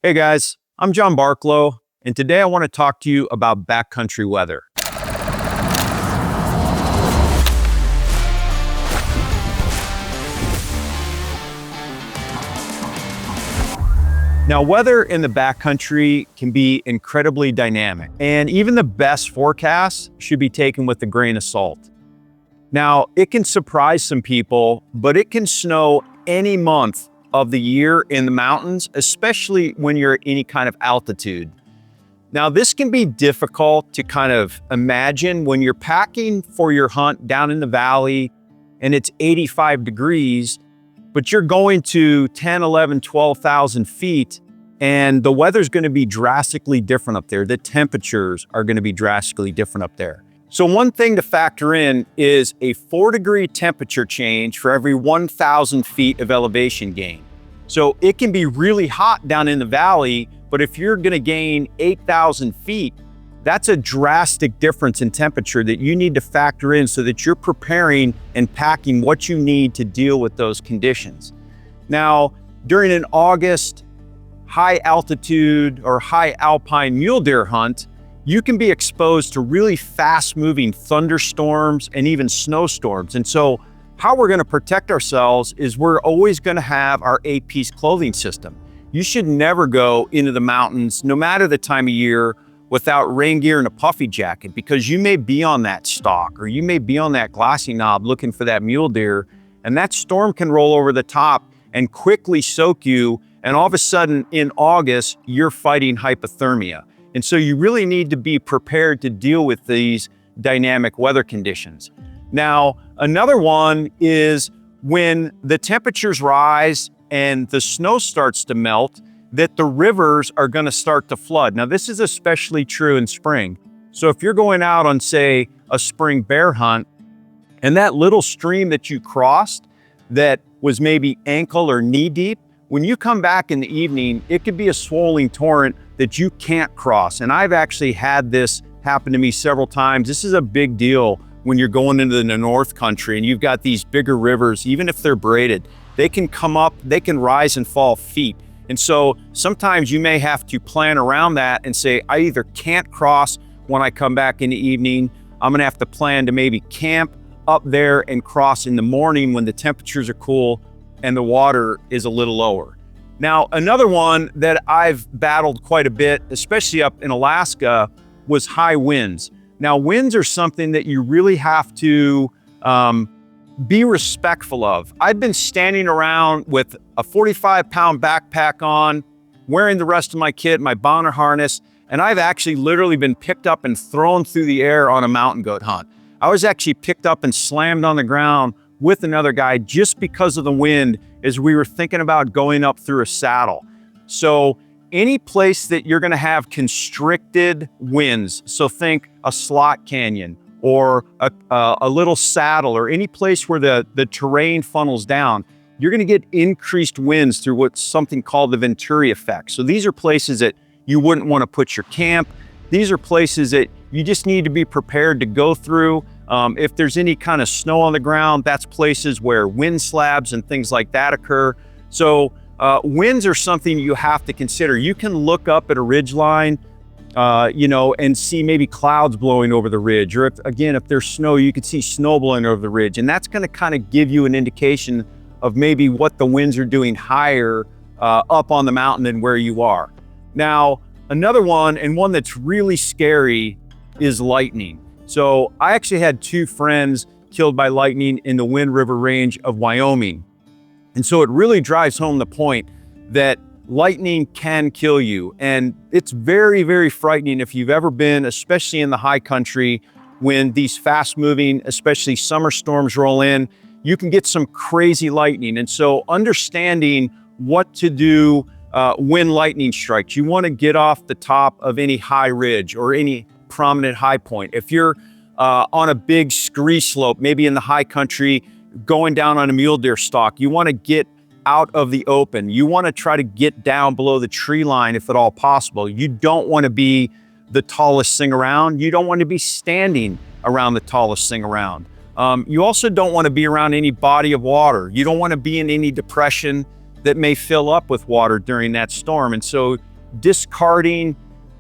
Hey guys, I'm John Barklow, and today I want to talk to you about backcountry weather. Now, weather in the backcountry can be incredibly dynamic, and even the best forecasts should be taken with a grain of salt. Now, it can surprise some people, but it can snow any month of the year in the mountains, especially when you're at any kind of altitude. Now, this can be difficult to kind of imagine when you're packing for your hunt down in the valley and it's 85 degrees, but you're going to 10, 11, 12,000 feet and the weather's going to be drastically different up there. The temperatures are going to be drastically different up there. So one thing to factor in is a 4-degree temperature change for every 1,000 feet of elevation gain. So it can be really hot down in the valley, but if you're going to gain 8,000 feet, that's a drastic difference in temperature that you need to factor in so that you're preparing and packing what you need to deal with those conditions. Now, during an August high altitude or high alpine mule deer hunt, you can be exposed to really fast moving thunderstorms and even snowstorms. And so how we're going to protect ourselves is we're always going to have our 8-piece clothing system. You should never go into the mountains, no matter the time of year, without rain gear and a puffy jacket, because you may be on that stalk or you may be on that glassy knob looking for that mule deer, and that storm can roll over the top and quickly soak you, and all of a sudden in August you're fighting hypothermia. And so you really need to be prepared to deal with these dynamic weather conditions. Now, another one is when the temperatures rise and the snow starts to melt, that the rivers are going to start to flood. Now, this is especially true in spring. So if you're going out on, say, a spring bear hunt, and that little stream that you crossed that was maybe ankle or knee deep, when you come back in the evening, it could be a swollen torrent that you can't cross. And I've actually had this happen to me several times. This is a big deal when you're going into the North Country and you've got these bigger rivers. Even if they're braided, they can come up, they can rise and fall feet. And so sometimes you may have to plan around that and say, I either can't cross when I come back in the evening, I'm gonna have to plan to maybe camp up there and cross in the morning when the temperatures are cool and the water is a little lower. Now, another one that I've battled quite a bit, especially up in Alaska, was high winds. Now, winds are something that you really have to be respectful of. I've been standing around with a 45-pound backpack on, wearing the rest of my kit, my bonnet harness, and I've actually literally been picked up and thrown through the air on a mountain goat hunt. I was actually picked up and slammed on the ground with another guy just because of the wind as we were thinking about going up through a saddle. So any place that you're gonna have constricted winds, so think a slot canyon or a little saddle or any place where the terrain funnels down, you're gonna get increased winds through what's something called the Venturi effect. So these are places that you wouldn't wanna put your camp. These are places that you just need to be prepared to go through. If there's any kind of snow on the ground, that's places where wind slabs and things like that occur. So winds are something you have to consider. You can look up at a ridge line, and see maybe clouds blowing over the ridge, or if there's snow, you could see snow blowing over the ridge. And that's gonna kind of give you an indication of maybe what the winds are doing higher up on the mountain than where you are. Now, another one, and one that's really scary, is lightning. So I actually had 2 friends killed by lightning in the Wind River Range of Wyoming. And so it really drives home the point that lightning can kill you. And it's very, very frightening if you've ever been, especially in the high country, when these fast moving, especially summer storms roll in, you can get some crazy lightning. And so understanding what to do when lightning strikes, you want to get off the top of any high ridge or any prominent high point. If you're on a big scree slope, maybe in the high country, going down on a mule deer stalk, you want to get out of the open. You want to try to get down below the tree line if at all possible. You don't want to be the tallest thing around. You don't want to be standing around the tallest thing around. You also don't want to be around any body of water. You don't want to be in any depression that may fill up with water during that storm. And so discarding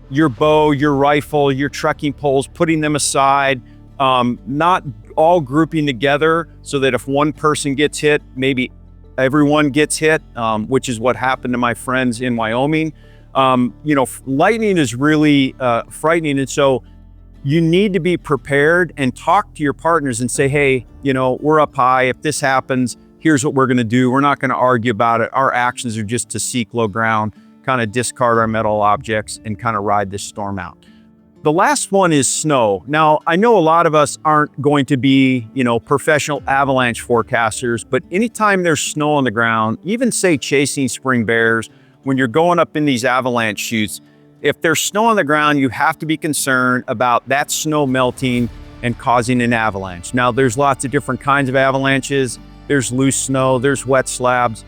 your bow, your rifle, your trekking poles, putting them aside, not all grouping together so that if one person gets hit, maybe everyone gets hit, which is what happened to my friends in Wyoming. Lightning is really frightening. And so you need to be prepared and talk to your partners and say, hey, we're up high. If this happens, here's what we're going to do. We're not going to argue about it. Our actions are just to seek low ground, kind of discard our metal objects and kind of ride this storm out. The last one is snow. Now, I know a lot of us aren't going to be, professional avalanche forecasters, but anytime there's snow on the ground, even say chasing spring bears, when you're going up in these avalanche chutes, if there's snow on the ground, you have to be concerned about that snow melting and causing an avalanche. Now, there's lots of different kinds of avalanches. There's loose snow, there's wet slabs.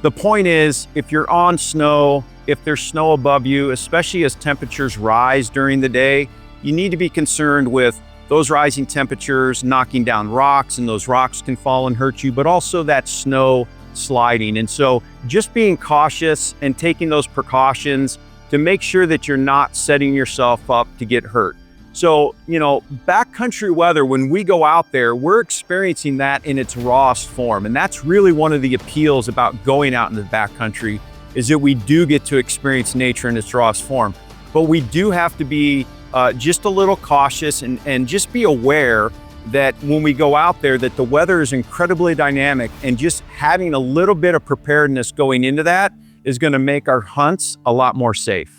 The point is, if you're on snow, if there's snow above you, especially as temperatures rise during the day, you need to be concerned with those rising temperatures knocking down rocks, and those rocks can fall and hurt you, but also that snow sliding. And so just being cautious and taking those precautions to make sure that you're not setting yourself up to get hurt. So, backcountry weather, when we go out there, we're experiencing that in its rawest form. And that's really one of the appeals about going out in the backcountry, is that we do get to experience nature in its rawest form. But we do have to be just a little cautious and just be aware that when we go out there, that the weather is incredibly dynamic, and just having a little bit of preparedness going into that is going to make our hunts a lot more safe.